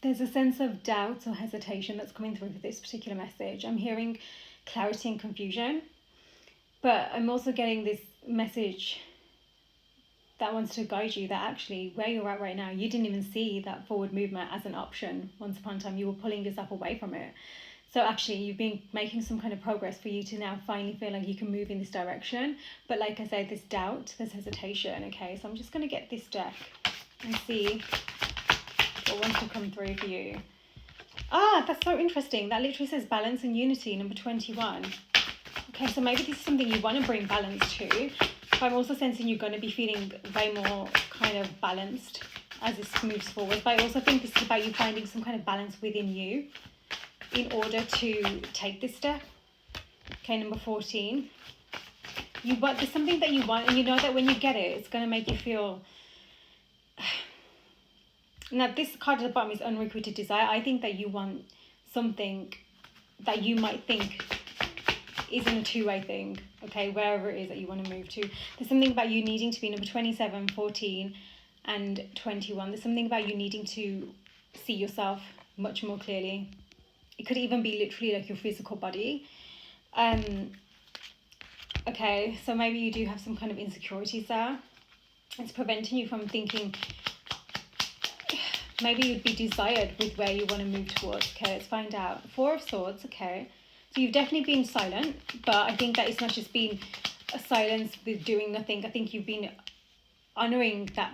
there's a sense of doubt or hesitation that's coming through with this particular message. I'm hearing clarity and confusion, but I'm also getting this message that wants to guide you that actually where you're at right now, you didn't even see that forward movement as an option. Once upon a time, you were pulling yourself away from it. So actually, you've been making some kind of progress for you to now finally feel like you can move in this direction. But like I said, this doubt, this hesitation, okay? So I'm just going to get this deck and see what wants to come through for you. Ah, that's so interesting. That literally says balance and unity, number 21. Okay, so maybe this is something you want to bring balance to. But I'm also sensing you're going to be feeling way more kind of balanced as this moves forward. But I also think this is about you finding some kind of balance within you in order to take this step. Okay, number 14. There's something that you want, and you know that when you get it, it's going to make you feel... Now, this card at the bottom is unrequited desire. I think that you want something that you might think isn't a two-way thing, okay, wherever it is that you want to move to. There's something about you needing to be number 27, 14, and 21. There's something about you needing to see yourself much more clearly. It could even be literally like your physical body. Okay, so maybe you do have some kind of insecurities there. It's preventing you from thinking... Maybe you'd be desired with where you want to move towards. Okay, let's find out. 4 of Swords, okay. So you've definitely been silent, but I think that it's not just been a silence with doing nothing. I think you've been honouring that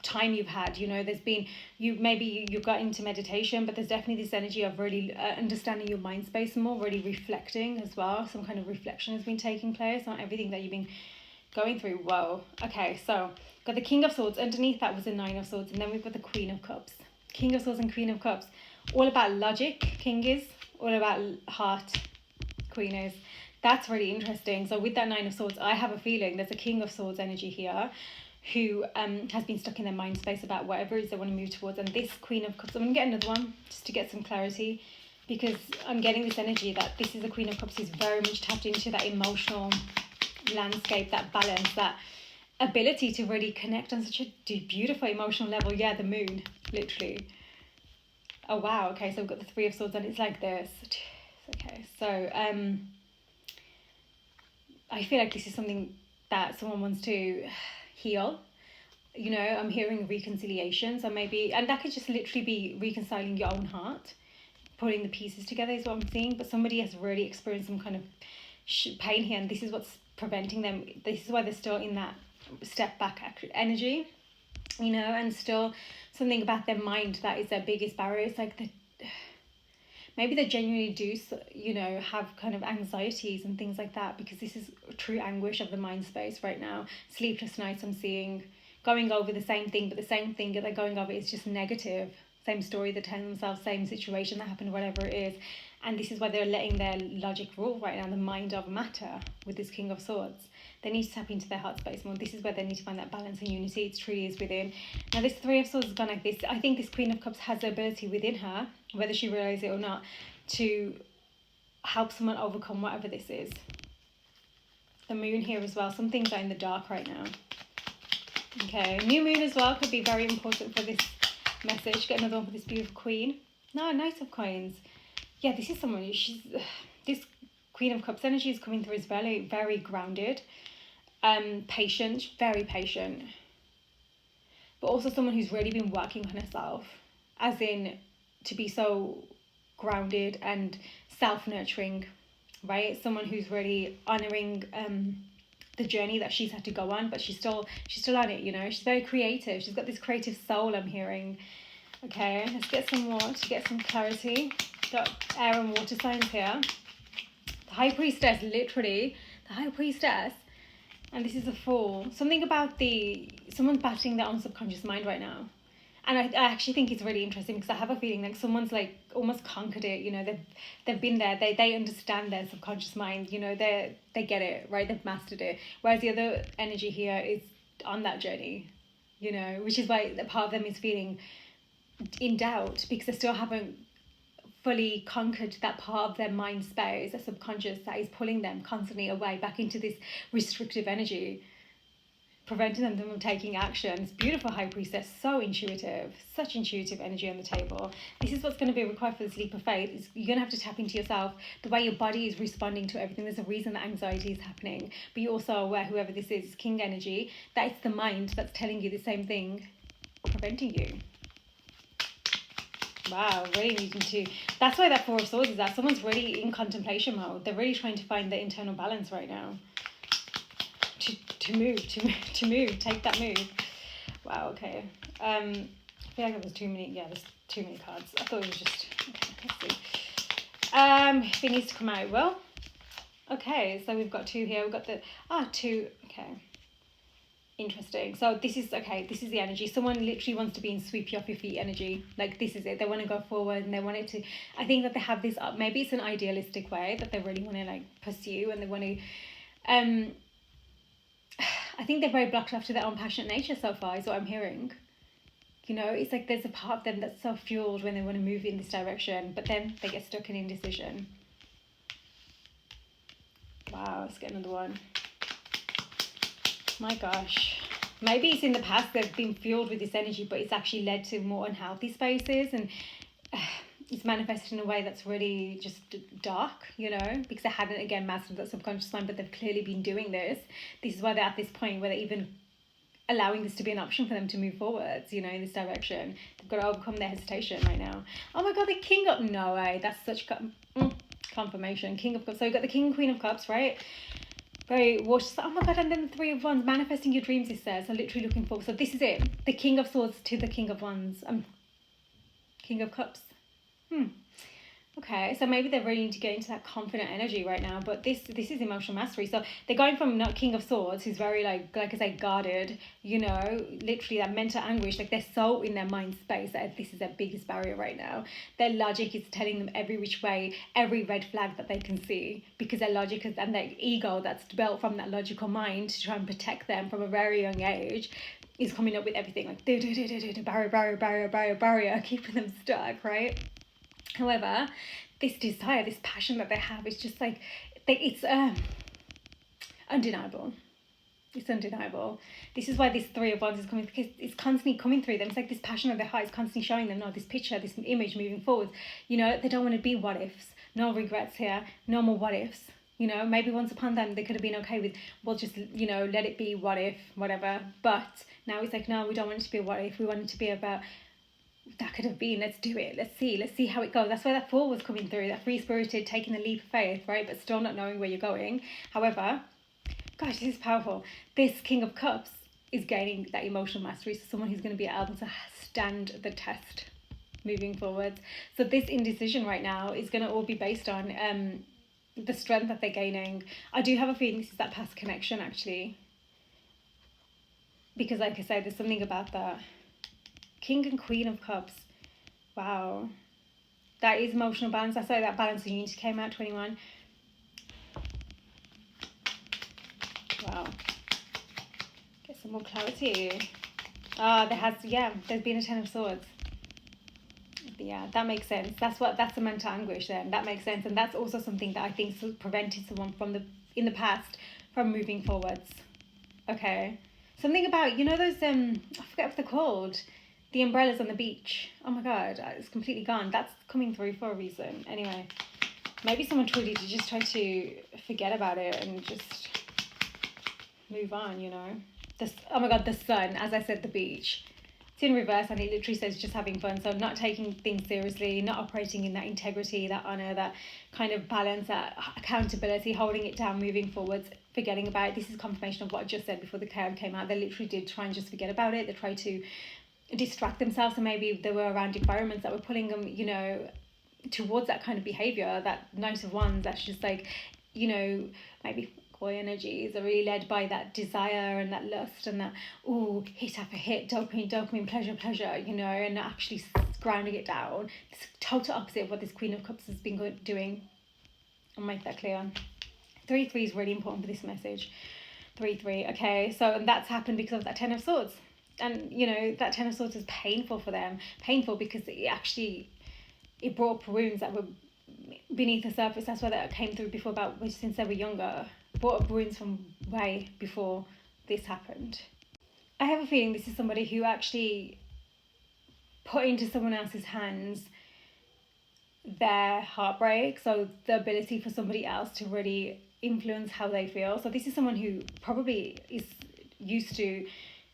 time you've had. You know, there's been, you got into meditation, but there's definitely this energy of really understanding your mind space more, really reflecting as well. Some kind of reflection has been taking place on everything that you've been going through. Whoa. Okay, so got the King of Swords. Underneath that was the 9 of Swords, and then we've got the Queen of Cups. King of Swords and Queen of Cups. All about logic, King is. All about heart, Queen is. That's really interesting. So with that 9 of Swords, I have a feeling there's a King of Swords energy here who has been stuck in their mind space about whatever it is they want to move towards. And this Queen of Cups, I'm going to get another one just to get some clarity, because I'm getting this energy that this is the Queen of Cups who's very much tapped into that emotional landscape, that balance, that ability to really connect on such a beautiful emotional level. Yeah, the moon, literally. Oh wow, okay, so we've got the 3 of Swords and it's like this. Okay, so I feel like this is something that someone wants to heal. You know, I'm hearing reconciliation, so maybe, and that could just literally be reconciling your own heart, putting the pieces together is what I'm seeing. But somebody has really experienced some kind of pain here, and this is what's preventing them. This is why they're still in that step back energy, you know, and still something about their mind that is their biggest barrier. It's like maybe they genuinely do, you know, have kind of anxieties and things like that, because this is true anguish of the mind space right now. Sleepless nights I'm seeing, going over the same thing, but the same thing that they're going over is just negative. Same story they're telling themselves, same situation that happened, whatever it is. And this is why they're letting their logic rule right now, the mind over matter with this King of Swords. They need to tap into their heart space more. This is where they need to find that balance and unity. It truly is within. Now, this 3 of Swords has gone like this. I think this Queen of Cups has the ability within her, whether she realizes it or not, to help someone overcome whatever this is. The moon here as well. Some things are in the dark right now. Okay, new moon as well could be very important for this message. Get another one for this beautiful Queen. No, Knight of Coins. Yeah, this is someone, this Queen of Cups energy is coming through as very, very grounded, patient, very patient, but also someone who's really been working on herself, as in to be so grounded and self-nurturing, right? Someone who's really honouring the journey that she's had to go on, but she's still on it, you know. She's very creative. She's got this creative soul, I'm hearing. Okay, let's get some more to get some clarity. Got air and water signs here. The High Priestess, literally, the High Priestess, and this is a Fool. Something about someone's battling their own subconscious mind right now, and I actually think it's really interesting, because I have a feeling like someone's like almost conquered it. You know, they've been there. They understand their subconscious mind. You know, they get it, right? They've mastered it. Whereas the other energy here is on that journey. You know, which is why a part of them is feeling in doubt, because they still haven't fully conquered that part of their mind space, their subconscious, that is pulling them constantly away back into this restrictive energy. preventing them from taking action. It's beautiful, High Priestess, so intuitive, such intuitive energy on the table. This is what's going to be required for this leap of faith. Is you're going to have to tap into yourself, the way your body is responding to everything. There's a reason that anxiety is happening, but you're also aware, whoever this is, King energy, that it's the mind that's telling you the same thing, preventing you. Wow, really needing to. That's why that Four of Swords is that. Someone's really in contemplation mode. They're really trying to find their internal balance right now. To move, take that move. Wow, okay. I feel like it was too many. Yeah, there's too many cards. I thought it was just. Okay, let's see. If it needs to come out, well. Okay, so we've got two here. We've got the two. Okay. Interesting. So this is the energy. Someone literally wants to be in sweep you off your feet energy. Like, this is it. They want to go forward and they want it to. I think that they have this. Maybe it's an idealistic way that they really want to like pursue, and they want to. I think they're very blocked off to their own passionate nature so far, is what I'm hearing. You know, it's like there's a part of them that's so fueled when they want to move in this direction, but then they get stuck in indecision. Wow, let's get another one. My gosh. Maybe it's in the past they've been fueled with this energy, but it's actually led to more unhealthy spaces, and it's manifested in a way that's really just dark, you know, because they hadn't, again, mastered that subconscious mind, but they've clearly been doing this. This is why they're at this point where they're even allowing this to be an option for them to move forwards, you know, in this direction. They've got to overcome their hesitation right now. Oh my God, the King of... No way. That's such confirmation. King of Cups. So we've got the King and Queen of Cups, right? Very water. Oh my God, and then the Three of Wands. Manifesting your dreams, it says. So literally looking forward. So this is it. The King of Swords to the King of Wands. King of Cups. Okay, so maybe they really need to get into that confident energy right now, but this is emotional mastery. So they're going from not King of Swords, who's very like I say, guarded, you know, literally that mental anguish, like they're so in their mind space that this is their biggest barrier right now. Their logic is telling them every which way, every red flag that they can see, because their logic is, and their ego that's built from that logical mind to try and protect them from a very young age, is coming up with everything like barrier, keeping them stuck, right? However, this desire, this passion that they have, is just like, it's undeniable. It's undeniable. This is why this Three of Wands is coming, because it's constantly coming through them. It's like this passion of their heart is constantly showing them, no, this picture, this image moving forward. You know, they don't want to be what ifs. No regrets here. No more what ifs. You know, maybe once upon a time they could have been okay with, well, just, you know, let it be what if, whatever. But now it's like, no, we don't want it to be a what if. We want it to be about, that could have been, let's do it, let's see how it goes. That's why that Four was coming through, that free-spirited, taking the leap of faith, right? But still not knowing where you're going. However, gosh, this is powerful. This King of Cups is gaining that emotional mastery, so someone who's going to be able to stand the test moving forward. So this indecision right now is going to all be based on the strength that they're gaining. I do have a feeling this is that past connection, actually, because like I said, there's something about that King and Queen of Cups. Wow. That is emotional balance. That's why that balance of unity came out, 21. Wow. Get some more clarity. There's been a Ten of Swords. Yeah, that makes sense. That's the mental anguish then. That makes sense. And that's also something that I think prevented someone in the past from moving forwards. Okay. Something about, you know, those, I forget what they're called. The umbrellas on the beach. Oh my God, it's completely gone. That's coming through for a reason. Anyway, maybe someone truly did just try to forget about it and just move on, you know. Oh my God, the sun, as I said, the beach. It's in reverse and it literally says just having fun. So not taking things seriously, not operating in that integrity, that honor, that kind of balance, that accountability, holding it down, moving forwards, forgetting about it. This is confirmation of what I just said before the card came out. They literally did try and just forget about it. They tried to distract themselves, and maybe they were around environments that were pulling them, you know, towards that kind of behavior. That Knight of Wands, that's just like, you know, maybe koi energies are really led by that desire and that lust and that hit after hit, dopamine, pleasure, you know, and actually grounding it down. It's total opposite of what this Queen of Cups has been doing. I'll make that clear. 3-3 is really important for this message. 3-3. Okay, so and that's happened because of that Ten of Swords. And, you know, that Ten of Swords is painful for them. Painful because it brought up wounds that were beneath the surface. That's why that came through before, since they were younger. It brought up wounds from way before this happened. I have a feeling this is somebody who actually put into someone else's hands their heartbreak, so the ability for somebody else to really influence how they feel. So this is someone who probably is used to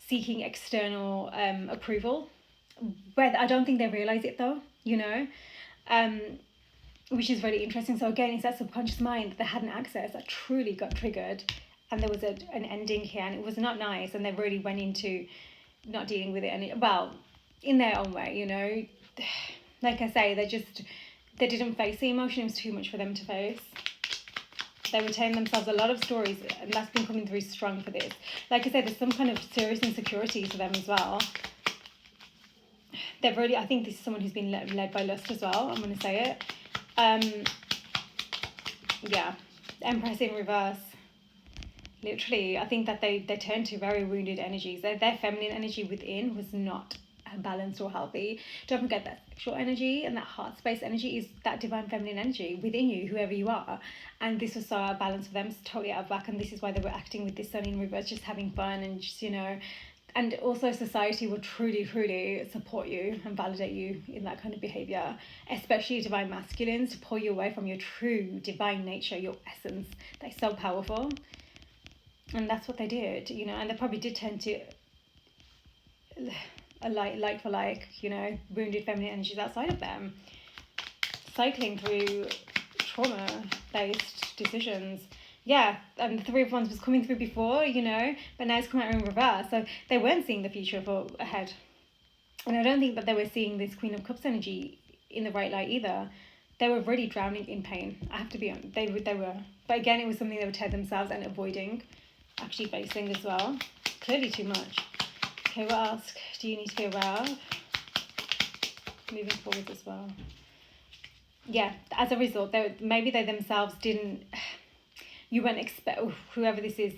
seeking external approval, but I don't think they realize it though, you know, um, which is really interesting. So again, it's that subconscious mind that they hadn't accessed that truly got triggered, and there was an ending here, and it was not nice, and they really went into not dealing with it, and well, in their own way, you know. Like I say, they didn't face the emotion. It was too much for them to face. They retained themselves a lot of stories, and that's been coming through strong for this. Like I said, there's some kind of serious insecurity to them as well. They've really, I think this is someone who's been led by lust as well. I'm going to say it. Yeah, Empress in reverse. Literally, I think that they turned to very wounded energies. Their feminine energy within was not balanced or healthy. Don't forget that sexual energy and that heart space energy is that divine feminine energy within you, whoever you are. And this was so out of balance for them, it's totally out of whack. And this is why they were acting with this sun in reverse, just having fun and just, you know. And also society will truly, truly support you and validate you in that kind of behavior, especially divine masculines, to pull you away from your true divine nature, your essence. That's so powerful. And that's what they did, you know, and they probably did tend to a like for like, you know, wounded feminine energies outside of them, cycling through trauma-based decisions. Yeah, and the Three of Wands was coming through before, you know, but now it's come out in reverse. So they weren't seeing the future ahead. And I don't think that they were seeing this Queen of Cups energy in the right light either. They were really drowning in pain. I have to be honest. They were. But again, it was something they would tell themselves and avoiding actually facing as well. Clearly too much. Okay, what else do you need to be aware of? Moving forward as well. Yeah, as a result, maybe they themselves didn't, you weren't whoever this is,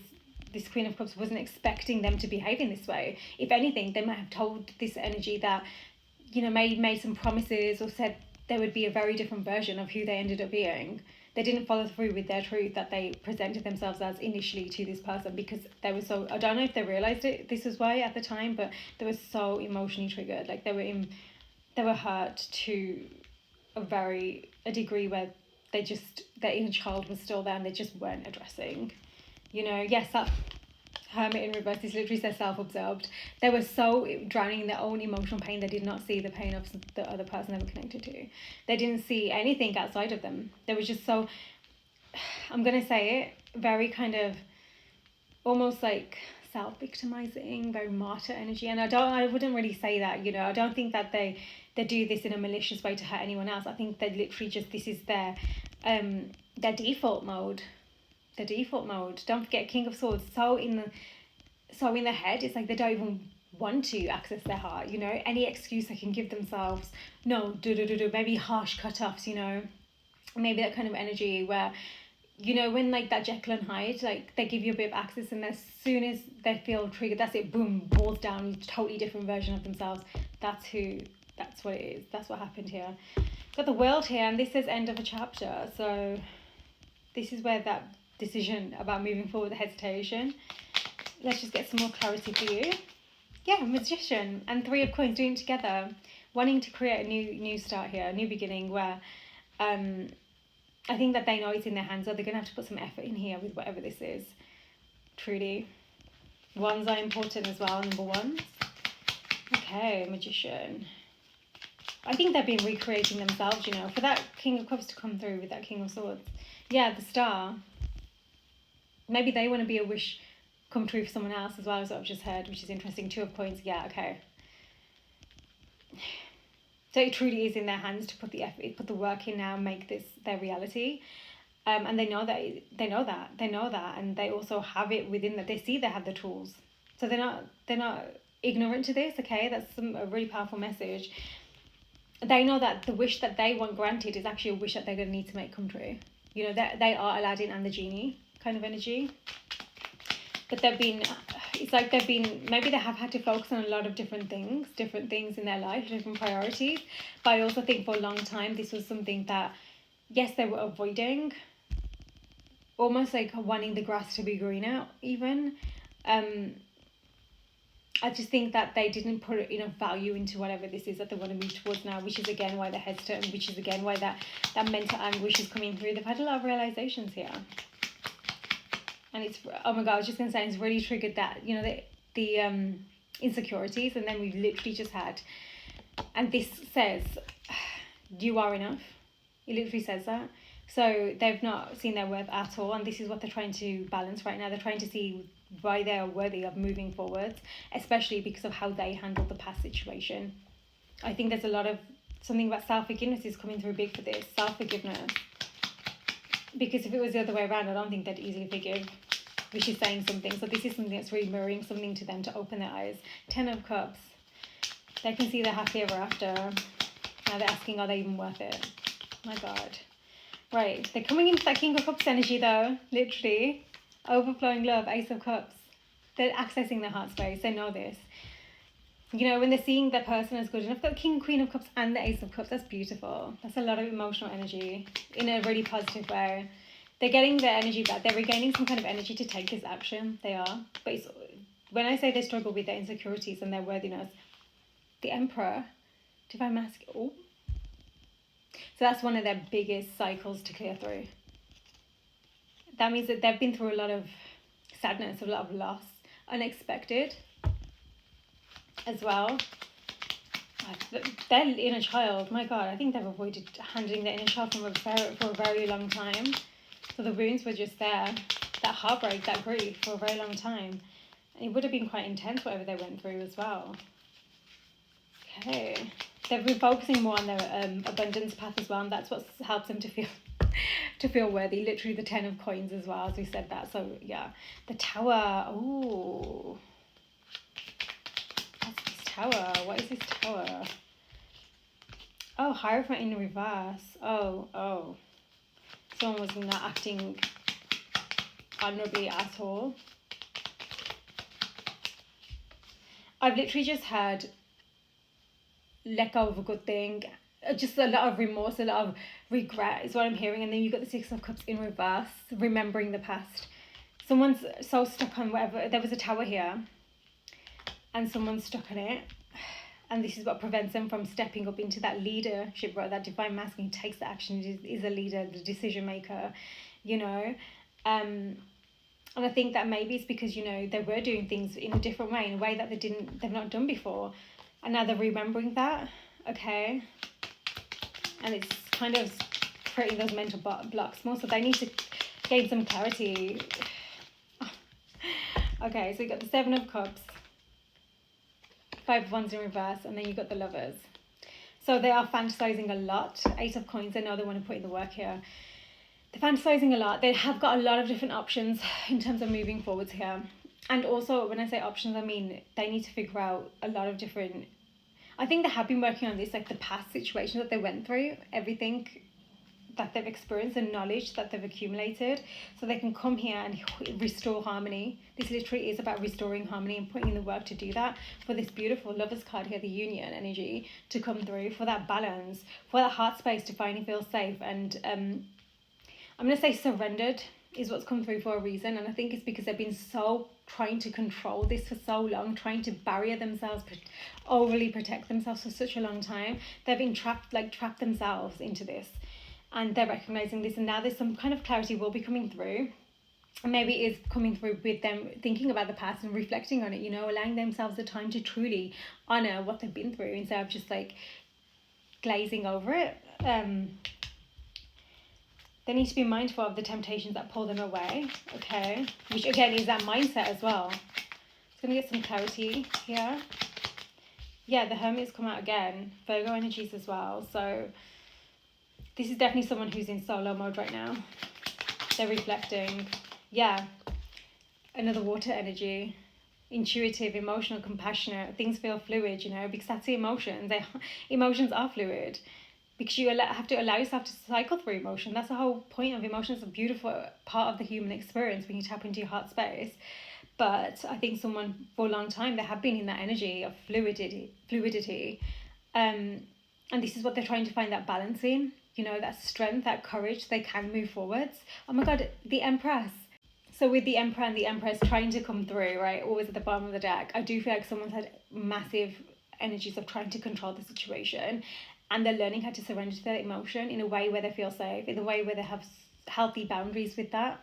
this Queen of Cups wasn't expecting them to behave in this way. If anything, they might have told this energy that, you know, made some promises or said there would be a very different version of who they ended up being. They didn't follow through with their truth that they presented themselves as initially to this person, because they were so, I don't know if they realized it this was why at the time, but they were so emotionally triggered. Like they were hurt to a degree where their inner child was still there and they just weren't addressing. You know, yes, that Hermit in reverse is literally says self-absorbed. They were so drowning in their own emotional pain, they did not see the pain of the other person they were connected to. They didn't see anything outside of them. They were just so, I'm going to say it, very kind of almost like self-victimizing, very martyr energy. And I wouldn't really say that, you know. I don't think that they do this in a malicious way to hurt anyone else. I think they literally just, this is their default mode. The default mode. Don't forget, King of Swords, so in the head, it's like they don't even want to access their heart, you know. Any excuse they can give themselves, no, maybe harsh cut-offs, you know. Maybe that kind of energy where, you know, when like that Jekyll and Hyde, like they give you a bit of access, and as soon as they feel triggered, that's it, boom, balls down, totally different version of themselves. That's what it is. That's what happened here. Got the World here, and this says end of a chapter. So this is where that decision about moving forward, the hesitation. Let's just get some more clarity for you. Yeah, Magician and Three of Coins doing it together, wanting to create a new start here, a new beginning where I think that they know it's in their hands, so they're going to have to put some effort in here with whatever this is. Truly. Ones are important as well, number ones. Okay, Magician. I think they've been recreating themselves, you know, for that King of Cups to come through with that King of Swords. Yeah, the Star. Maybe they want to be a wish come true for someone else as well, as what I've just heard, which is interesting. Two of Coins, yeah, okay. So it truly is in their hands to put the effort, put the work in now, make this their reality. And they know that, and they also have it within that. They see they have the tools, so they're not ignorant to this. Okay, that's a really powerful message. They know that the wish that they want granted is actually a wish that they're going to need to make come true. You know, they are Aladdin and the genie kind of energy. But maybe they have had to focus on a lot of different things in their life, different priorities. But I also think for a long time, this was something that, yes, they were avoiding, almost like wanting the grass to be greener even. I just think that they didn't put enough value into whatever this is that they want to move towards now, which is again why they're hesitant, which is again why that mental anguish is coming through. They've had a lot of realizations here. And it's, oh my God, I was just going to say, it's really triggered that, you know, the insecurities. And then we've literally just had, and this says, you are enough. It literally says that. So they've not seen their worth at all. And this is what they're trying to balance right now. They're trying to see why they are worthy of moving forwards, especially because of how they handled the past situation. I think there's a lot of, something about self-forgiveness is coming through big for this. Self-forgiveness. Because if it was the other way around, I don't think they'd easily forgive, which is saying something. So this is something that's really mirroring something to them to open their eyes. 10 of Cups. They can see they're happy ever after. Now they're asking, are they even worth it? My God. Right. They're coming into that King of Cups energy though. Literally. Overflowing love. Ace of Cups. They're accessing their heart space. They know this. You know, when they're seeing their person as good enough, the King, Queen of Cups and the Ace of Cups, that's beautiful. That's a lot of emotional energy in a really positive way. They're getting their energy back. They're regaining some kind of energy to take this action. They are. But it's, when I say they struggle with their insecurities and their worthiness, the Emperor, Divine Masculine, oh. So that's one of their biggest cycles to clear through. That means that they've been through a lot of sadness, a lot of loss, unexpected as well. Their inner child, my God, I think they've avoided handling their inner child for a very long time. So the wounds were just there, that heartbreak, that grief for a very long time. And it would have been quite intense, whatever they went through as well. Okay. They've been focusing more on their abundance path as well, and that's what helps them to feel worthy. Literally the 10 of Coins as well, as we said that. So yeah, the Tower. Oh, what's this Tower? What is this Tower? Oh, Hierophant in reverse. Oh. Someone was not acting honorably at all. I've literally just had let go of a good thing. Just a lot of remorse, a lot of regret is what I'm hearing. And then you've got the Six of Cups in reverse, remembering the past. Someone's so stuck on whatever. There was a tower here and someone's stuck on it. And this is what prevents them from stepping up into that leadership role, that divine masculine who takes the action, is a leader, the decision maker, you know. And I think that maybe it's because, you know, they were doing things in a different way, in a way that they've not done before. And now they're remembering that, okay? And it's kind of creating those mental blocks more, so they need to gain some clarity. Okay, so you got the Seven of Cups, Five of Wands in reverse, and then you've got the Lovers. So they are fantasizing a lot. Eight of Coins, they know they want to put in the work here. They're fantasizing a lot. They have got a lot of different options in terms of moving forwards here. And also, when I say options, I mean they need to figure out a lot of different... I think they have been working on this, like the past situations that they went through, everything that they've experienced and knowledge that they've accumulated, so they can come here and restore harmony. This literally is about restoring harmony and putting in the work to do that, for this beautiful Lovers card here, the Union energy to come through, for that balance, for that heart space to finally feel safe. And I'm going to say surrendered is what's come through for a reason. And I think it's because they've been so trying to control this for so long, trying to barrier themselves, overly protect themselves for such a long time. They've been trapped themselves into this. And they're recognizing this, and now there's some kind of clarity will be coming through. And maybe it is coming through with them thinking about the past and reflecting on it, you know, allowing themselves the time to truly honor what they've been through instead of just like glazing over it. They need to be mindful of the temptations that pull them away, okay? Which again is that mindset as well. It's going to get some clarity here. Yeah, the Hermit's come out again. Virgo energies as well, so... This is definitely someone who's in solo mode right now. They're reflecting. Yeah. Another water energy. Intuitive, emotional, compassionate. Things feel fluid, you know, because that's the emotions. Emotions are fluid. Because you have to allow yourself to cycle through emotion. That's the whole point of emotion. It's a beautiful part of the human experience when you tap into your heart space. But I think someone, for a long time, they have been in that energy of fluidity. And this is what they're trying to find that balance in. You know, that strength, that courage, they can move forwards. Oh my God, the Empress. So with the Emperor and the Empress trying to come through, right, always at the bottom of the deck, I do feel like someone's had massive energies of trying to control the situation, and they're learning how to surrender to their emotion in a way where they feel safe, in a way where they have healthy boundaries with that.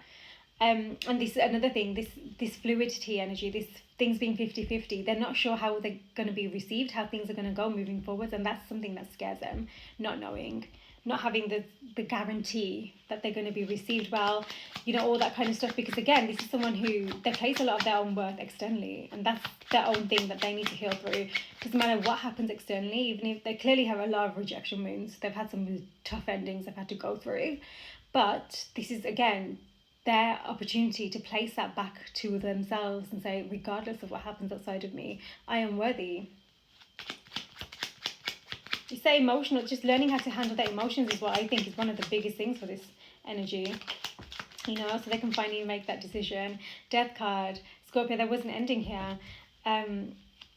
And this another thing, this fluidity energy, this things being 50-50, they're not sure how they're going to be received, how things are going to go moving forwards, and that's something that scares them, not knowing, not having the guarantee that they're going to be received well, you know, all that kind of stuff. Because again, this is someone who they place a lot of their own worth externally, and that's their own thing that they need to heal through. Doesn't matter what happens externally, even if they clearly have a lot of rejection wounds, they've had some tough endings they've had to go through, but this is again their opportunity to place that back to themselves and say, regardless of what happens outside of me, I am worthy. You say emotional, just learning how to handle their emotions is what I think is one of the biggest things for this energy, you know, so they can finally make that decision. Death card, Scorpio, there was an ending here.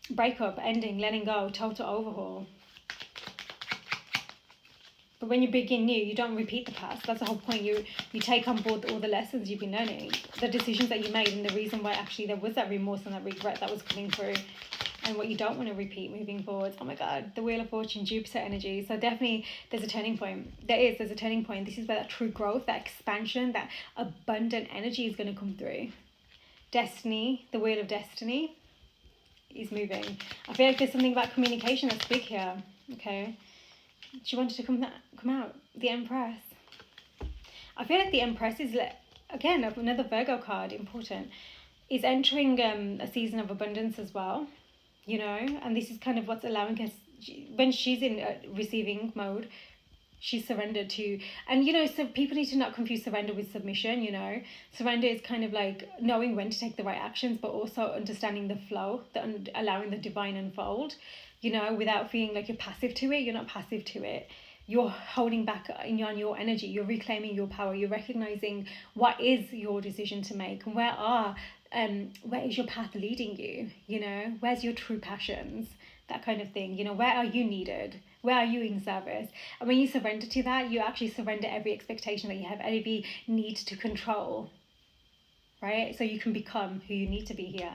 Breakup, ending, letting go, total overhaul. But when you begin new, you don't repeat the past. That's the whole point. You take on board all the lessons you've been learning, the decisions that you made, and the reason why actually there was that remorse and that regret that was coming through, and what you don't want to repeat moving forwards. Oh my God, the Wheel of Fortune, Jupiter energy. So definitely there's a turning point. There's a turning point. This is where that true growth, that expansion, that abundant energy is going to come through. Destiny, the Wheel of Destiny is moving. I feel like there's something about communication that's big here. Okay. She wanted to come out. The Empress. I feel like the Empress is, again, another Virgo card, important, is entering a season of abundance as well, you know, and this is kind of what's allowing her, when she's in receiving mode, she's surrendered to, and you know, so people need to not confuse surrender with submission, you know. Surrender is kind of like knowing when to take the right actions, but also understanding the flow, allowing the divine unfold, you know, without feeling like you're passive to it. You're not passive to it. You're holding back on your energy. You're reclaiming your power. You're recognizing what is your decision to make, and where is your path leading you, you know, where's your true passions, that kind of thing, you know, where are you needed, where are you in service. And when you surrender to that, you actually surrender every expectation that you have, every need to control, right? So you can become who you need to be here.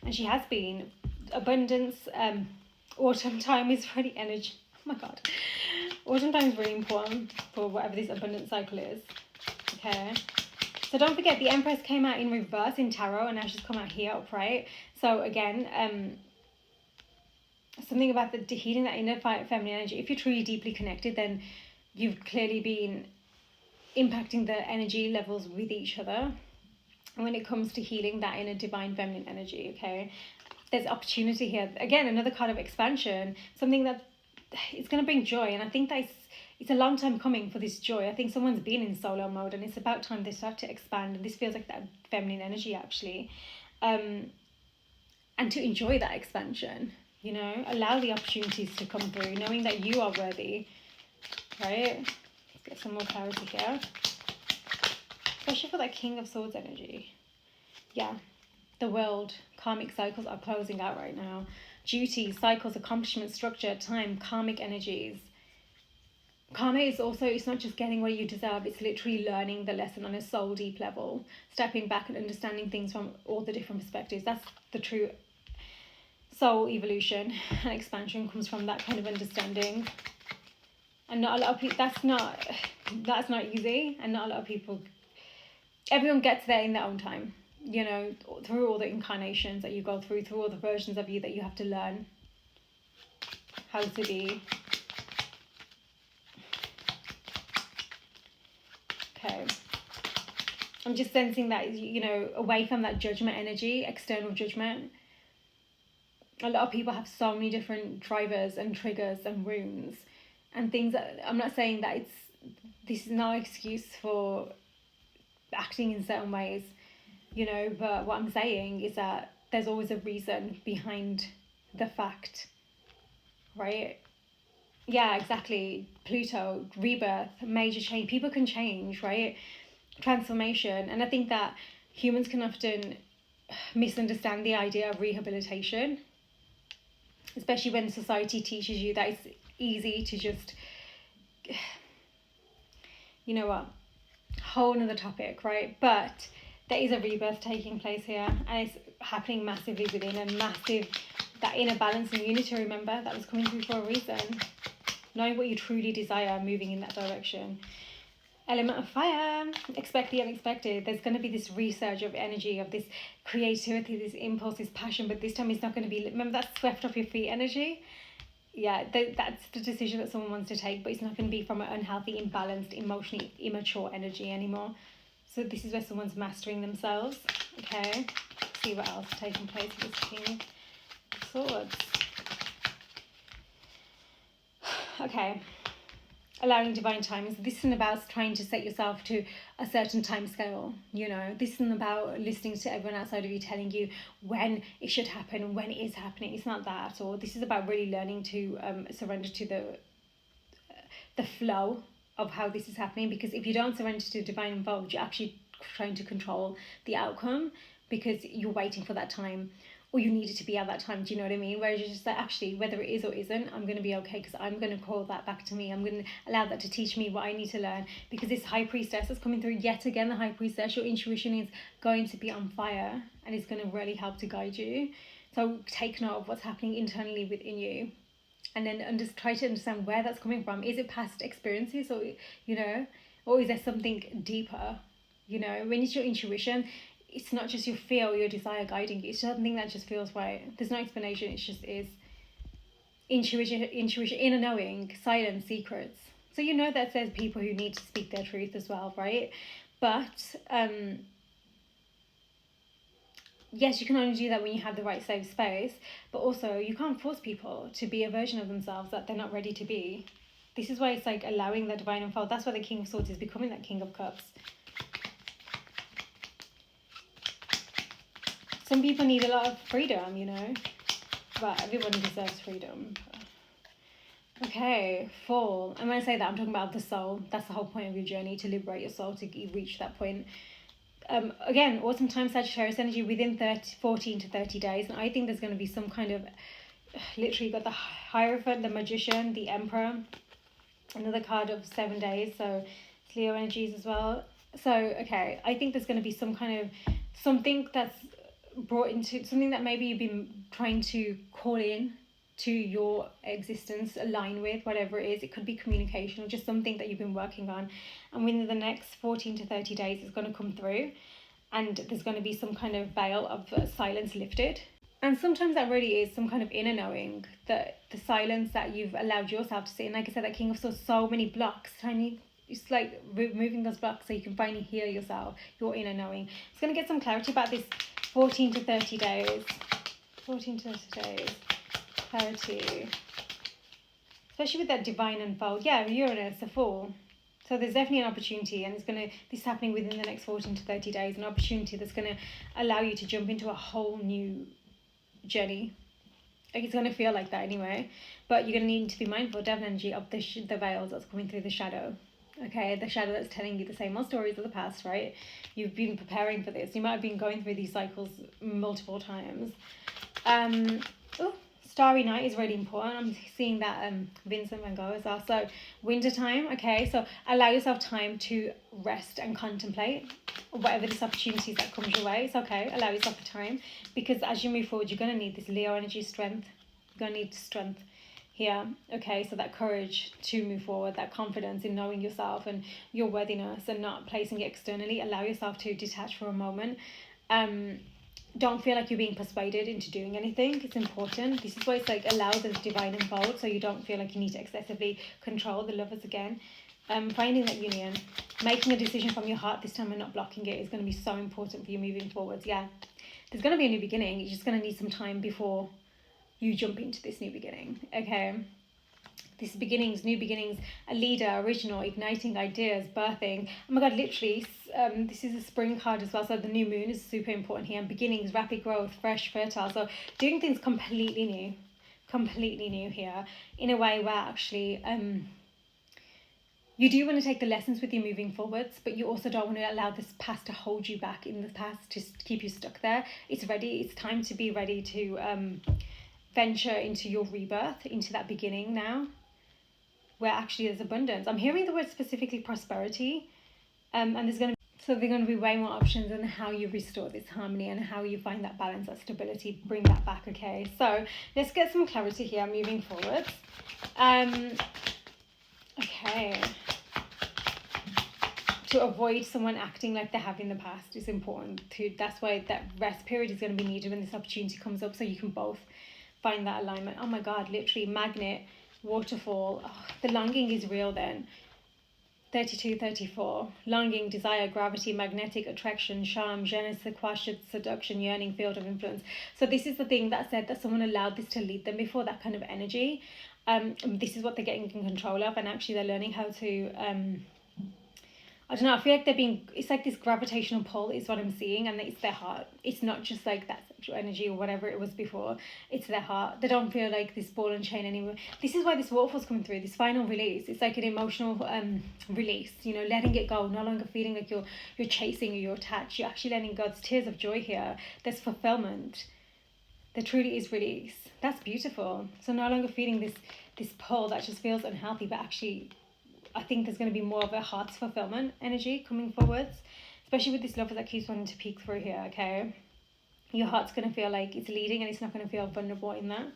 And she has been. Abundance, autumn time is really energy. Oh my God, autumn time is really important for whatever this abundance cycle is. Okay, so don't forget the Empress came out in reverse in tarot, and now she's come out here upright. So again, something about the healing that inner feminine energy. If you're truly deeply connected, then you've clearly been impacting the energy levels with each other. And when it comes to healing that inner divine feminine energy, okay, there's opportunity here. Again, another card of expansion, something that it's going to bring joy. And I think that it's a long time coming for this joy. I think someone's been in solo mode, and it's about time they start to expand. And this feels like that feminine energy, actually. And to enjoy that expansion, you know, allow the opportunities to come through, knowing that you are worthy, right? Let's get some more clarity here. Especially for that King of Swords energy. Yeah. The world, karmic cycles are closing out right now. Duties, cycles, accomplishment, structure, time, karmic energies. Karma is also, it's not just getting what you deserve, it's literally learning the lesson on a soul deep level, stepping back and understanding things from all the different perspectives. That's the true soul evolution, and expansion comes from that kind of understanding. And not a lot of people, that's not easy, and not a lot of people, everyone gets there in their own time. You know, through all the incarnations that you go through all the versions of you that you have to learn how to be. Okay. I'm just sensing that, you know, away from that judgment energy, external judgment. A lot of people have so many different drivers and triggers and wounds and things that, I'm not saying that this is no excuse for acting in certain ways, you know, but what I'm saying is that there's always a reason behind the fact, right? Yeah, exactly. Pluto, rebirth, major change. People can change, right? Transformation. And I think that humans can often misunderstand the idea of rehabilitation, especially when society teaches you that it's easy to just, you know what, whole another topic, right? But there is a rebirth taking place here, and it's happening massively within, and massive, that inner balance and unity, remember, that was coming through for a reason. Knowing what you truly desire, moving in that direction. Element of fire, expect the unexpected. There's going to be this resurge of energy, of this creativity, this impulse, this passion, but this time it's not going to be, remember that swept off your feet energy? Yeah, that's the decision that someone wants to take, but it's not going to be from an unhealthy, imbalanced, emotionally immature energy anymore. So this is where someone's mastering themselves. Okay, let's see what else is taking place with this King of Swords. Okay, allowing divine timing. So this isn't about trying to set yourself to a certain time scale, you know. This isn't about listening to everyone outside of you telling you when it should happen, when it is happening. It's not that at all. This is about really learning to surrender to the flow of how this is happening, because if you don't surrender to divine involved, you're actually trying to control the outcome because you're waiting for that time, or you need it to be at that time. Do you know what I mean? Whereas you're just like, actually, whether it is or isn't, I'm going to be okay, because I'm going to call that back to me. I'm going to allow that to teach me what I need to learn, because this high priestess is coming through yet again. The high priestess, your intuition is going to be on fire, and it's going to really help to guide you. So take note of what's happening internally within you, and then just try to understand where that's coming from. Is it past experiences, or, you know, or is there something deeper? You know, when it's your intuition, it's not just your fear or your desire guiding you. It's something that just feels right. There's no explanation. It just is. Intuition, inner knowing, silence, secrets. So you know that there's people who need to speak their truth as well, right? But yes, you can only do that when you have the right safe space, but also you can't force people to be a version of themselves that they're not ready to be. This is why it's like allowing that divine unfold. That's why the King of Swords is becoming that King of Cups. Some people need a lot of freedom, you know, but everyone deserves freedom. Okay, fall. And when I say that, I'm talking about the soul. That's the whole point of your journey, to liberate your soul, to reach that point. Again, autumn time, Sagittarius energy within 14 to 30 days. And I think there's going to be some kind of, literally got the Hierophant, the Magician, the Emperor, another card of 7 days. So it's Leo energies as well. So, okay, I think there's going to be some kind of, something that's brought into, something that maybe you've been trying to call in to your existence, align with, whatever it is. It could be communication or just something that you've been working on, and within the next 14 to 30 days it's going to come through, and there's going to be some kind of veil of silence lifted. And sometimes that really is some kind of inner knowing, that the silence that you've allowed yourself to sit in. Like I said, that King of Swords, so many blocks, tiny, it's like removing those blocks so you can finally hear yourself, your inner knowing. It's going to get some clarity about this 14 to 30 days. 14 to 30 days. Clarity. Especially with that divine unfold. Yeah, Uranus, the Fool. So there's definitely an opportunity, and this is happening within the next 14 to 30 days, an opportunity that's going to allow you to jump into a whole new journey. Like, it's going to feel like that anyway, but you're going to need to be mindful, devil energy, of the veils that's coming through the shadow. Okay, the shadow that's telling you the same old stories of the past, right? You've been preparing for this. You might have been going through these cycles multiple times. Starry Night is really important. I'm seeing that Vincent van Gogh as well. So winter time, okay, so allow yourself time to rest and contemplate whatever this opportunities that comes your way. It's okay, allow yourself a time, because as you move forward, you're going to need this Leo energy strength. You're going to need strength here, okay? So that courage to move forward, that confidence in knowing yourself and your worthiness and not placing it externally. Allow yourself to detach for a moment. Don't feel like you're being persuaded into doing anything. It's important. This is why it's like allow the divine unfold, so you don't feel like you need to excessively control the lovers again. Finding that union, making a decision from your heart this time and not blocking it is going to be so important for you moving forwards. Yeah, there's going to be a new beginning. You're just going to need some time before you jump into this new beginning. Okay, this beginnings, new beginnings, a leader, original, igniting ideas, birthing. Oh my god, literally, this is a spring card as well, so the new moon is super important here. And beginnings, rapid growth, fresh, fertile. So doing things completely new here, in a way where actually you do want to take the lessons with you moving forwards, but you also don't want to allow this past to hold you back in the past, to keep you stuck there. It's time to be ready to venture into your rebirth, into that beginning now, where actually there's abundance. I'm hearing the word specifically prosperity, and there's going to be, So there are going to be way more options on how you restore this harmony and how you find that balance, that stability, bring that back, okay? So let's get some clarity here moving forward. Okay. To avoid someone acting like they have in the past is important too. That's why that rest period is going to be needed when this opportunity comes up, so you can both find that alignment. Oh my God, literally magnet, waterfall. Oh, the longing is real then. 32, 34. Longing, desire, gravity, magnetic attraction, charm, je ne sais quoi, seduction, yearning, field of influence. So this is the thing that said that someone allowed this to lead them before, that kind of energy. This is what they're getting in control of, and actually they're learning how to I don't know, I feel like it's like this gravitational pull is what I'm seeing, and it's their heart. It's not just like that sexual energy or whatever it was before. It's their heart. They don't feel like this ball and chain anymore. This is why this waterfall's coming through, this final release. It's like an emotional release, letting it go, no longer feeling like you're chasing or you're attached. You're actually letting go. There's tears of joy here. There's fulfillment. There truly is release. That's beautiful. So no longer feeling this pull that just feels unhealthy, but actually I think there's going to be more of a heart's fulfillment energy coming forwards, especially with this lover that keeps wanting to peek through here, okay? Your heart's going to feel like it's leading, and it's not going to feel vulnerable in that,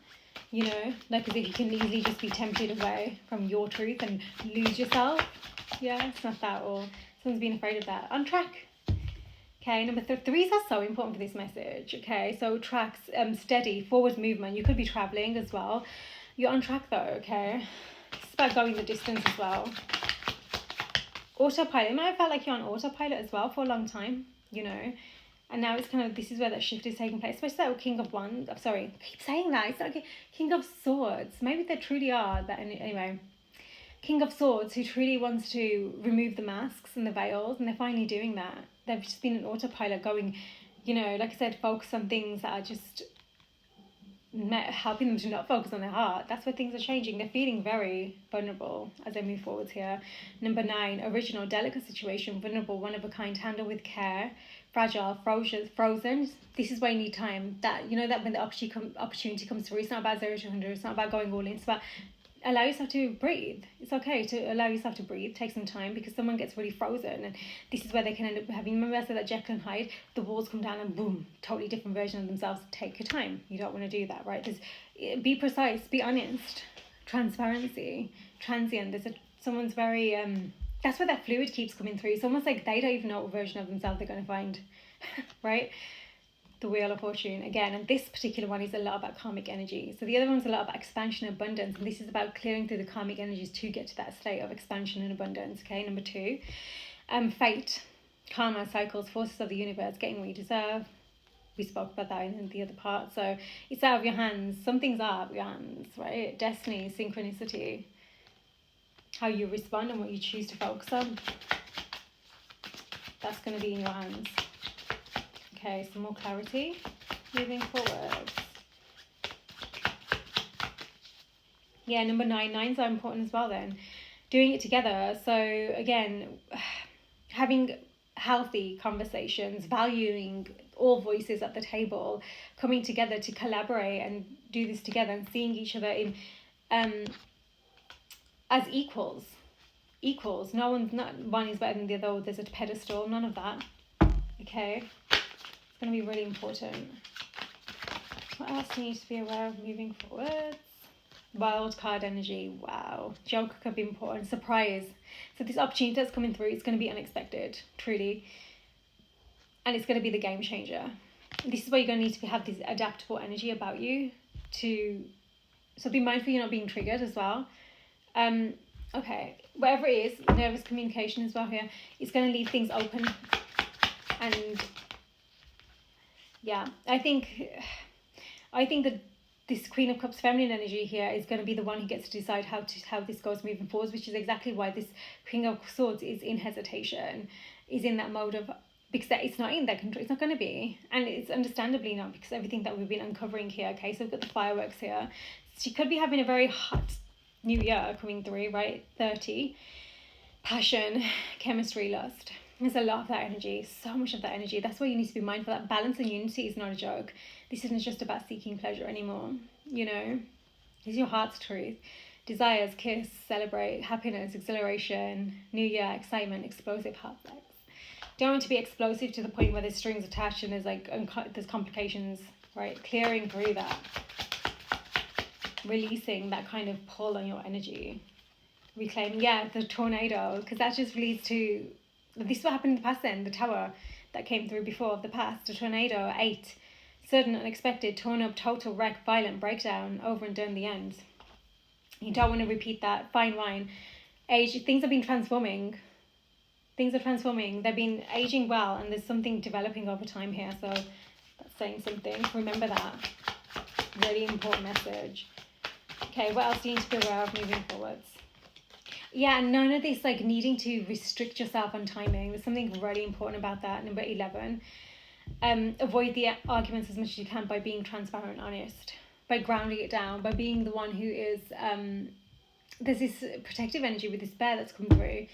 like as if you can easily just be tempted away from your truth and lose yourself. Yeah, it's not that, or someone's been afraid of that. On track. Okay, number threes are so important for this message, okay? So tracks, steady, forward movement. You could be traveling as well. You're on track though, okay? It's about going the distance as well. Autopilot. It might have felt like you're on autopilot as well for a long time, and now it's kind of, this is where that shift is taking place, especially that King of Wands. I'm sorry, I keep saying that. It's like King of Swords. Maybe they truly are that. Anyway, King of Swords, who truly wants to remove the masks and the veils, and they're finally doing that. They've just been an autopilot going, like I said, focus on things that are just helping them to not focus on their heart. That's where things are changing. They're feeling very vulnerable as they move forwards here. Number 9, original, delicate situation, vulnerable, one of a kind, handle with care, fragile, frozen. This is where you need time. That that when the opportunity comes through, it's not about 0 to 100. It's not about going all in. It's about allow yourself to breathe. It's okay to allow yourself to breathe. Take some time, because someone gets really frozen, and this is where they can end up having, remember I said that Jekyll and Hyde, the walls come down and boom, totally different version of themselves. Take your time. You don't want to do that, right? Be precise, be honest, transparency, transient. Someone's very that's where that fluid keeps coming through. It's almost like they don't even know what version of themselves they're going to find. Right? The Wheel of Fortune again, and this particular one is a lot about karmic energy. So the other one's a lot about expansion and abundance, and this is about clearing through the karmic energies to get to that state of expansion and abundance. Okay, number 2, fate, karma, cycles, forces of the universe, getting what you deserve. We spoke about that in the other part. So it's out of your hands. Some things are out of your hands, right? Destiny, synchronicity, how you respond and what you choose to focus on. That's going to be in your hands. Okay, some more clarity moving forward. Yeah, number 9. 9s are important as well then. Doing it together. So again, having healthy conversations, valuing all voices at the table, coming together to collaborate and do this together, and seeing each other in as equals. Not one is better than the other, or there's a pedestal, none of that. Okay. Going to be really important. What else needs to be aware of moving forwards? Wild card energy. Wow. Joker could be important. Surprise. So this opportunity that's coming through, it's going to be unexpected, truly. And it's going to be the game changer. This is where you're going to need to have this adaptable energy about you so be mindful you're not being triggered as well. Okay. Whatever it is, nervous communication as well here, it's going to leave things open. And yeah, I think that this Queen of Cups feminine energy here is going to be the one who gets to decide how this goes moving forwards, which is exactly why this King of Swords is in hesitation, is in that mode of, because it's not in their control, it's not going to be, and it's understandably not, because everything that we've been uncovering here. Okay, so we've got the fireworks here. She could be having a very hot new year coming through, right? 30, passion, chemistry, lust. There's a lot of that energy, so much of that energy. That's why you need to be mindful that balance and unity is not a joke. This isn't just about seeking pleasure anymore, This is your heart's truth. Desires, kiss, celebrate, happiness, exhilaration, new year, excitement, explosive heart flex. Don't want to be explosive to the point where there's strings attached and there's like there's complications, right? Clearing through that, releasing that kind of pull on your energy, reclaiming, the tornado, because that just leads to, this is what happened in the past then, the tower that came through before of the past, a tornado, 8, sudden, unexpected, torn up, total wreck, violent breakdown, over and done, the end. You don't want to repeat that. Fine wine. Age, things have been transforming. Things are transforming. They've been aging well, and there's something developing over time here. So that's saying something. Remember that. Really important message. Okay, what else do you need to be aware of moving forwards? Yeah, none of this like needing to restrict yourself on timing. There's something really important about that. Number 11. Avoid the arguments as much as you can by being transparent and honest, by grounding it down, by being the one who is there's this protective energy with this bear that's come through,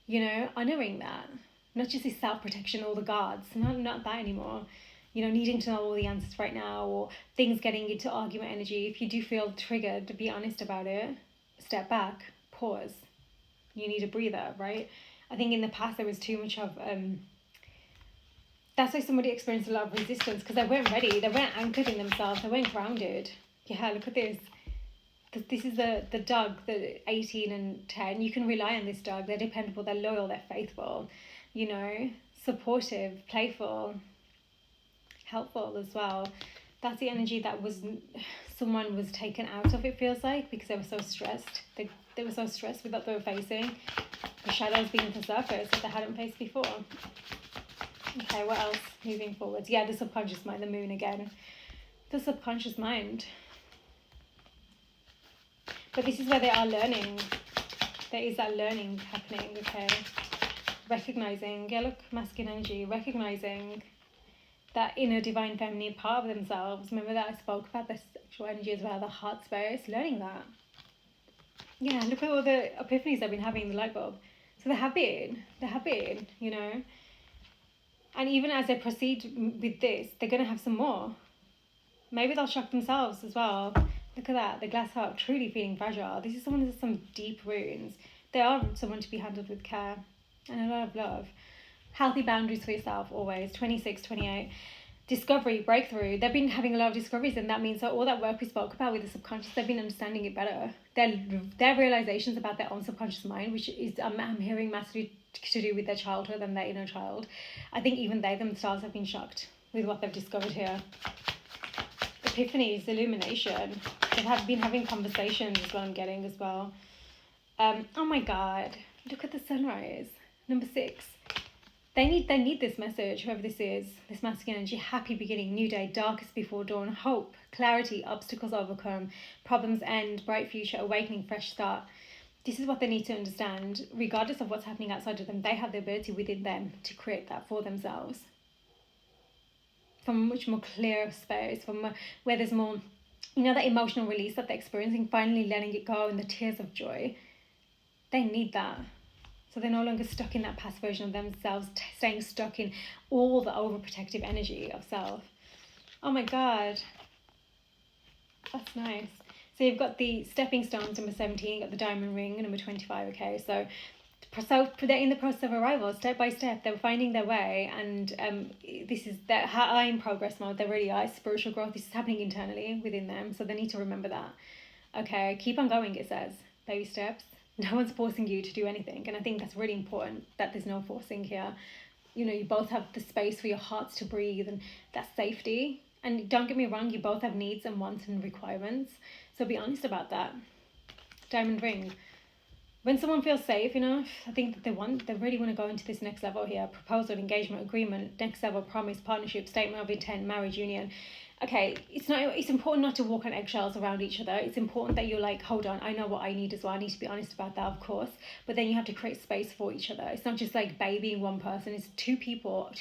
you know, honoring that, not just this self-protection, all the guards, not that anymore, you know, needing to know all the answers right now, or things getting into argument energy. If you do feel triggered, to be honest about it, step back, pause, you need a breather, right? I think in the past there was too much of that's why somebody experienced a lot of resistance, because they weren't ready, they weren't anchored in themselves, they weren't grounded. Yeah, look at this. This is the dog, the 18 and 10. You can rely on this dog. They're dependable, they're loyal, they're faithful, you know, supportive, playful, helpful as well. That's the energy that someone was taken out of, it feels like, because they were so stressed. They were so stressed with what they were facing. The shadows being the surface that they hadn't faced before. Okay, what else moving forwards? Yeah, the subconscious mind, the moon again. The subconscious mind. But this is where they are learning. There is that learning happening, okay? Recognizing, look, masculine energy, recognizing that inner divine feminine part of themselves. Remember that I spoke about the sexual energy as well, the heart space, learning that. Yeah, look at all the epiphanies they've been having in the light bulb. So they have been, you know. And even as they proceed with this, they're going to have some more. Maybe they'll shock themselves as well. Look at that, the glass heart, truly feeling fragile. This is someone with some deep wounds. They are someone to be handled with care and a lot of love. Healthy boundaries for yourself always. 26, 28. Discovery, breakthrough. They've been having a lot of discoveries, and that means that all that work we spoke about with the subconscious, they've been understanding it better. Their realizations about their own subconscious mind, which is, I'm hearing massively to do with their childhood and their inner child. I think even they themselves have been shocked with what they've discovered here. Epiphanies, illumination. They've been having conversations is what I'm getting as well. Oh my God, look at the sunrise. Number 6. They need this message, whoever this is, this masculine energy. Happy beginning, new day, darkest before dawn, hope, clarity, obstacles overcome, problems end, bright future, awakening, fresh start. This is what they need to understand. Regardless of what's happening outside of them, they have the ability within them to create that for themselves. From a much more clear space, from where there's more, you know, that emotional release that they're experiencing, finally letting it go, and the tears of joy. They need that. So they're no longer stuck in that past version of themselves, staying stuck in all the overprotective energy of self. Oh my God. That's nice. So you've got the stepping stones, number 17, you've got the diamond ring, number 25, okay? So they're in the process of arrival, step by step. They're finding their way, and this is their in progress mode. They really are. Spiritual growth. This is happening internally within them, so they need to remember that. Okay, keep on going, it says. Baby steps. No one's forcing you to do anything, and I think that's really important, that there's no forcing here. You know, you both have the space for your hearts to breathe, and that safety. And don't get me wrong, you both have needs and wants and requirements, so be honest about that. Diamond ring. When someone feels safe enough, I think that they really want to go into this next level here. Proposal, engagement, agreement, next level, promise, partnership, statement of intent, marriage, union. Okay, it's important not to walk on eggshells around each other. It's important that you're like, hold on, I know what I need as well. I need to be honest about that, of course. But then you have to create space for each other. It's not just like babying one person. It's two people,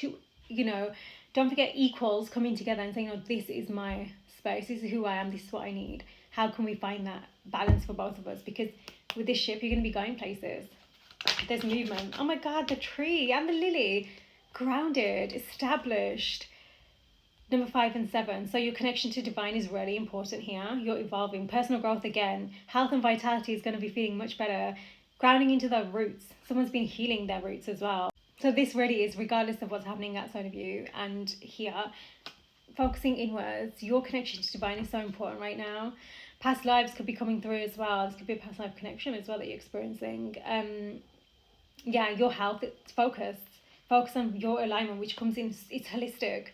you know, don't forget equals coming together and saying, no, this is my space. This is who I am. This is what I need. How can we find that balance for both of us? Because with this ship, you're going to be going places. There's movement. Oh my God, the tree and the lily. Grounded, established. Number 5 and 7. So your connection to divine is really important here. You're evolving. Personal growth again. Health and vitality is going to be feeling much better. Grounding into their roots. Someone's been healing their roots as well. So this really is, regardless of what's happening outside of you and here, focusing inwards. Your connection to divine is so important right now. Past lives could be coming through as well. This could be a past life connection as well that you're experiencing. Yeah, your health, it's focus on your alignment, which comes in, it's holistic.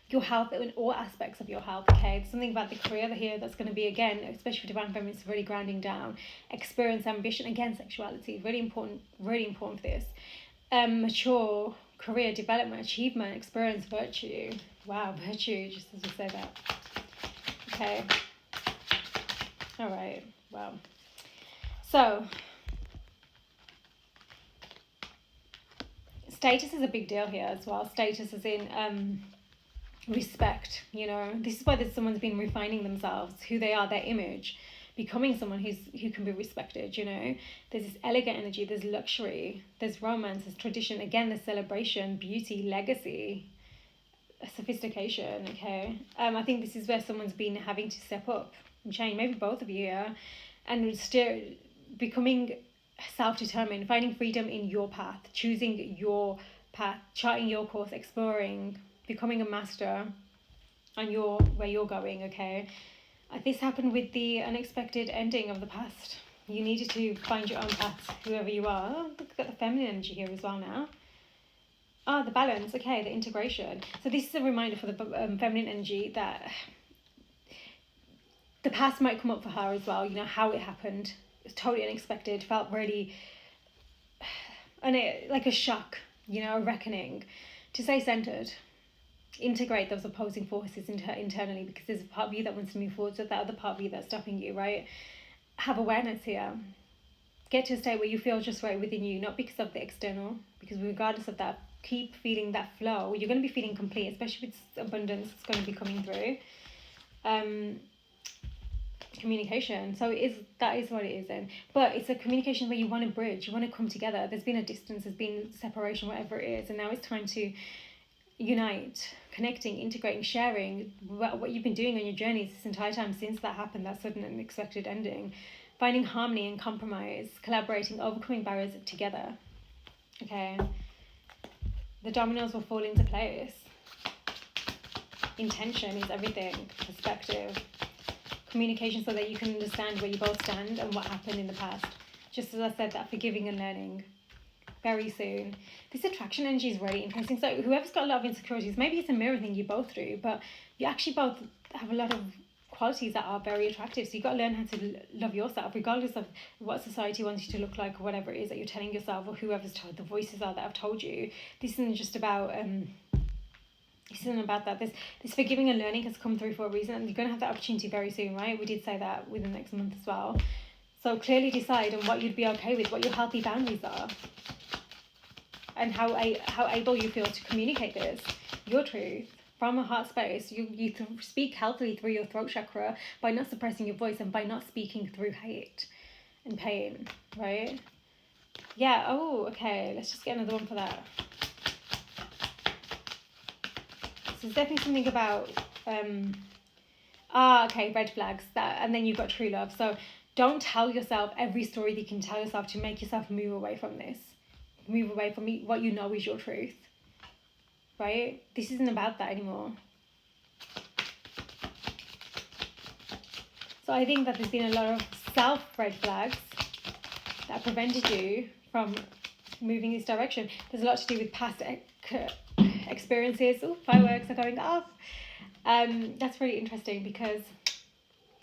Your health in all aspects of your health. Okay, there's something about the career here that's going to be, again, especially for divine feminine, it's really grounding down. Experience, ambition, again, sexuality, really important for this. Mature career development, achievement, experience, virtue. Wow, virtue, just as we say that. Okay. All right. Wow. So, status is a big deal here as well. Status is in respect. You know, this is why someone's been refining themselves, who they are, their image, becoming someone who can be respected. You know, there's this elegant energy, there's luxury, there's romance, there's tradition. Again, there's celebration, beauty, legacy, sophistication. Okay. I think this is where someone's been having to step up and change. Maybe both of you, yeah, and still becoming self-determined, finding freedom in your path, choosing your path, charting your course, exploring, becoming a master on where you're going. Okay. This happened with the unexpected ending of the past. You needed to find your own path, whoever you are. Oh, look at the feminine energy here as well now. The balance. Okay, the integration. So this is a reminder for the feminine energy that the past might come up for her as well. You know, how it happened. It was totally unexpected. Felt really, like a shock. You know, a reckoning. To stay centered. Integrate those opposing forces internally, because there's a part of you that wants to move forward, so that other part of you that's stopping you, right? Have awareness here. Get to a state where you feel just right within you, not because of the external, because regardless of that, keep feeling that flow. You're going to be feeling complete, especially with abundance that's going to be coming through. Communication. So that is what it is then. But it's a communication where you want to bridge, you want to come together. There's been a distance, there's been separation, whatever it is, and now it's time to unite, connecting, integrating, sharing what you've been doing on your journeys this entire time since that happened, that sudden and unexpected ending. Finding harmony and compromise, collaborating, overcoming barriers together. Okay. The dominoes will fall into place. Intention is everything. Perspective. Communication, so that you can understand where you both stand and what happened in the past. Just as I said, that forgiving and learning. Very soon. This attraction energy is really interesting. So whoever's got a lot of insecurities, maybe it's a mirror thing you both do, but you actually both have a lot of qualities that are very attractive. So you've got to learn how to love yourself, regardless of what society wants you to look like, or whatever it is that you're telling yourself, or whoever's told, the voices are that have told you. This isn't just about this isn't about that. This forgiving and learning has come through for a reason, and you're going to have that opportunity very soon, right? We did say that within the next month as well. So clearly decide on what you'd be okay with, what your healthy boundaries are, and how able you feel to communicate this, your truth, from a heart space. You speak healthily through your throat chakra by not suppressing your voice and by not speaking through hate and pain, right? Yeah, oh, okay, let's just get another one for that. So there's definitely something about, okay, red flags, that, and then you've got true love. So don't tell yourself every story that you can tell yourself to make yourself move away from this. Move away from what you know is your truth, right? This isn't about that anymore. So I think that there's been a lot of self-red flags that prevented you from moving this direction. There's a lot to do with past experiences. Oh, fireworks are going off. That's really interesting because,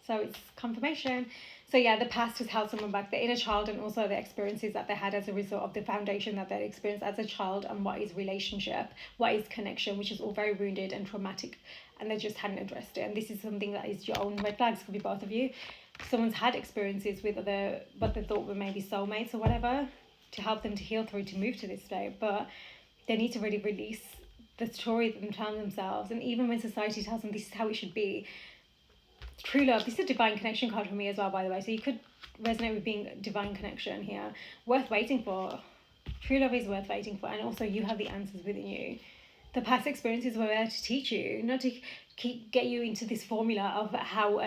so it's confirmation. So yeah, the past has held someone back, the inner child, and also the experiences that they had as a result of the foundation that they experienced as a child, and what is relationship, what is connection, which is all very wounded and traumatic, and they just hadn't addressed it. And this is something that is your own red flags. Could be both of you. Someone's had experiences with what they thought were maybe soulmates or whatever, to help them to heal through, to move to this state, but they need to really release the story that they're telling themselves. And even when society tells them this is how it should be, true love, this is a divine connection card for me as well, by the way, so you could resonate with being divine connection here. Worth waiting for. True love is worth waiting for, and also you have the answers within you. The past experiences were there to teach you, not to get you into this formula of how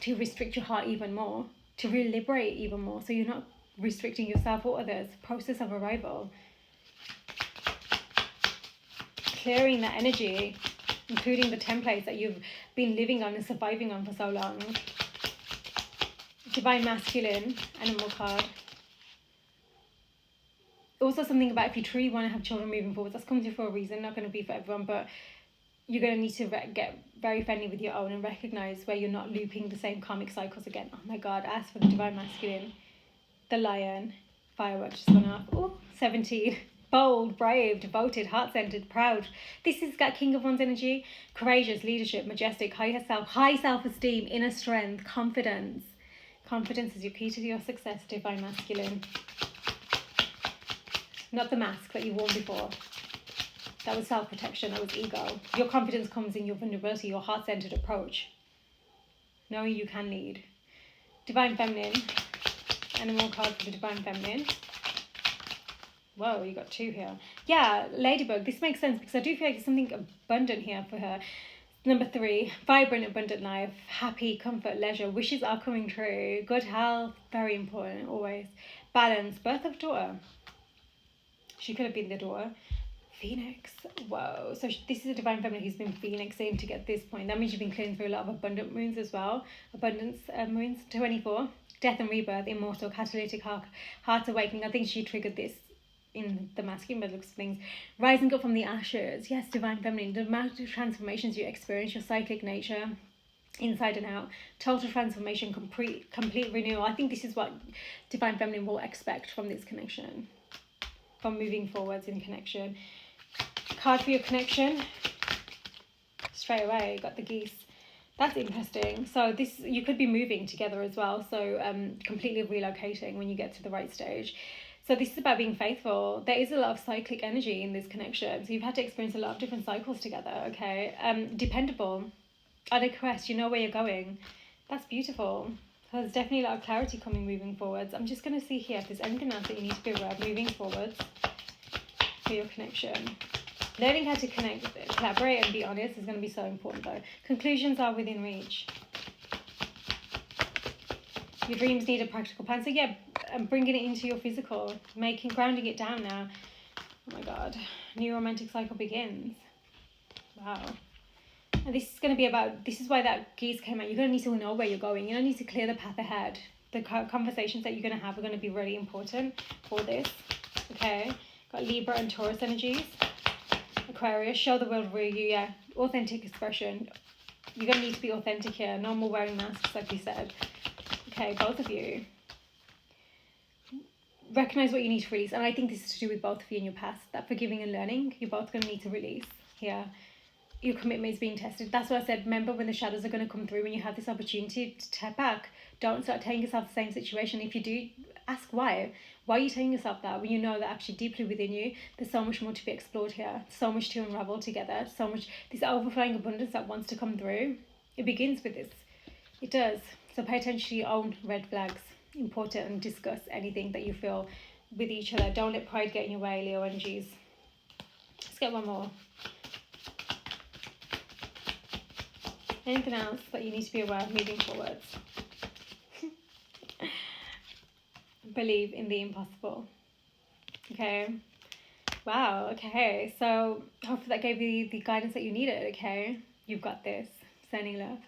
to restrict your heart even more, to really liberate even more, so you're not restricting yourself or others. Process of arrival. clearing that energy, including the templates that you've been living on and surviving on for so long. Divine Masculine, animal card. Also something about if you truly want to have children moving forward, that's coming through for a reason, not going to be for everyone, but you're going to need to get very friendly with your own and recognize where you're not looping the same karmic cycles again. Oh my God, as for the Divine Masculine, the Lion, fireworks just went off. Oh, 17. Bold, brave, devoted, heart-centered, proud. This has got King of Wands energy. Courageous, leadership, majestic, high self-esteem, inner strength, confidence. Confidence is your key to your success, Divine Masculine. Not the mask that you wore before. That was self-protection, that was ego. Your confidence comes in your vulnerability, your heart-centered approach. Knowing you can lead. Divine Feminine. Animal card for the Divine Feminine. Whoa, you got 2 here. Yeah, Ladybug. This makes sense because I do feel like there's something abundant here for her. Number 3, vibrant, abundant life. Happy, comfort, leisure. Wishes are coming true. Good health, very important, always. Balance, birth of daughter. She could have been the daughter. Phoenix. Whoa. So this is a Divine Feminine who's been phoenixing to get this point. That means you've been clearing through a lot of abundant wounds as well. Abundance wounds. 24. Death and rebirth, immortal, catalytic heart awakening. I think she triggered this in the masculine by the looks of things. Rising up from the ashes. Yes, Divine Feminine. The amount of transformations you experience, your cyclic nature, inside and out. Total transformation, complete renewal. I think this is what Divine Feminine will expect from this connection. From moving forwards in connection. Card for your connection. Straight away, got the geese. That's interesting. So this, you could be moving together as well. So completely relocating when you get to the right stage. So this is about being faithful. There is a lot of cyclic energy in this connection. So you've had to experience a lot of different cycles together, okay? Dependable. On a quest, you know where you're going. That's beautiful. So there's definitely a lot of clarity coming moving forwards. I'm just going to see here if there's anything else that you need to be aware of moving forwards for your connection. Learning how to connect, collaborate and be honest is going to be so important though. Conclusions are within reach. Your dreams need a practical plan. So yeah, bringing it into your physical, grounding it down now. Oh my God, new romantic cycle begins. Wow. And this is going to be about, this is why that geese came out. You're going to need to know where you're going. You don't need to clear the path ahead. The conversations that you're going to have are going to be really important for this. Okay. Got Libra and Taurus energies. Aquarius, show the world real you. Yeah. Authentic expression. You're going to need to be authentic here. No more wearing masks, like we said. Okay, both of you. Recognize what you need to release. And I think this is to do with both of you in your past. That forgiving and learning, you're both going to need to release here. Your commitment is being tested. That's what I said. Remember when the shadows are going to come through, when you have this opportunity to step back, don't start telling yourself the same situation. If you do, ask why. Why are you telling yourself that when you know that actually deeply within you, there's so much more to be explored here, so much to unravel together, so much, this overflowing abundance that wants to come through. It begins with this. It does. So pay attention to your own red flags. Important, and discuss anything that you feel with each other. Don't let pride get in your way, Leo energies. Let's get one more. Anything else that you need to be aware of moving forwards? Believe in the impossible. Okay. Wow. Okay. So hopefully that gave you the guidance that you needed. Okay. You've got this. Sending love.